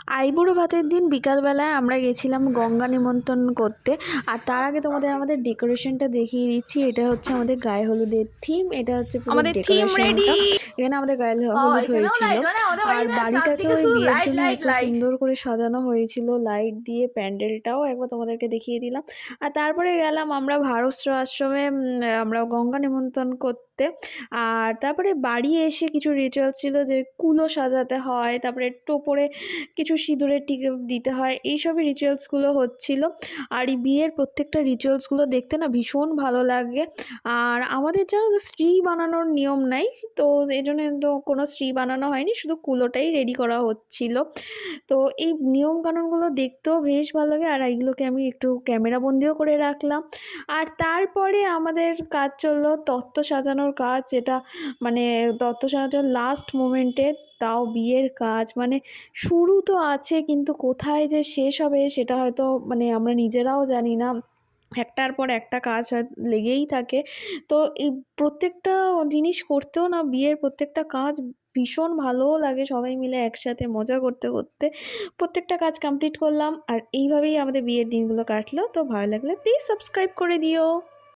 আইবুড়ো ভাতের দিন বিকালবেলায় আমরা গেছিলাম গঙ্গা নিমন্ত্রণ করতে। আর তার আগে তোমাদের আমাদের ডেকোরেশনটা দেখিয়ে দিচ্ছি। এটা হচ্ছে আমাদের গায়ে হলুদের থিম, এটা হচ্ছে পুরো আমাদের থিম রেডি। ডেকোরেশনটা। এখানে আমাদের গায়ে হলুদ এখানেও হয়েছিল। লাইট, মানে ওদের আর বাড়িতে বাড়িটাকে চারদিকে ওই শুধু বিয়ের লাইট জন্য লাইট এত লাইট। সুন্দর করে সাজানো হয়েছিল লাইট দিয়ে। প্যান্ডেলটাও একবার তোমাদেরকে দেখিয়ে দিলাম। আর তারপরে গেলাম আমরা ভারস্র আশ্রমে, আমরা গঙ্গা নিমন্ত্রণ করতে। আর তারপরে বাড়ি এসে কিছু রিচুয়ালস ছিল, যে কুলো সাজাতে হয়, তারপরে টোপরে কিছু সিঁদুরের টিকে দিতে হয়, এইসবই রিচুয়ালসগুলো হচ্ছিল। আর এই বিয়ের প্রত্যেকটা রিচুয়ালসগুলো দেখতে না ভীষণ ভালো লাগে। আর আমাদের জানো তো স্ত্রী বানানোর নিয়ম নাই, তো এই জন্য তো কোনো স্ত্রী বানানো হয়নি, শুধু কুলোটাই রেডি করা হচ্ছিল। তো এই নিয়মকানুনগুলো দেখতেও বেশ ভালো লাগে, আর এইগুলোকে আমি একটু ক্যামেরাবন্দিও করে রাখলাম। আর তারপরে আমাদের কাজ চললো তত্ত্ব সাজানোর কাজ, যেটা মানে তত্ত্ব সাজানোর লাস্ট মোমেন্টে, তাও বিয়ের কাজ। মানে শুরু তো আছে, কিন্তু কোথায় যে শেষ হবে সেটা হয়তো মানে আমরা নিজেরাও জানি না। একটার পর একটা কাজ লেগেই থাকে। তো এই প্রত্যেকটা জিনিস করতেও না, বিয়ের প্রত্যেকটা কাজ ভীষণ ভালোও লাগে। সবাই মিলে একসাথে মজা করতে করতে প্রত্যেকটা কাজ কমপ্লিট করলাম। আর এইভাবেই আমাদের বিয়ের দিনগুলো কাটলো। তো ভালো লাগলে প্লিজ সাবস্ক্রাইব করে দিও।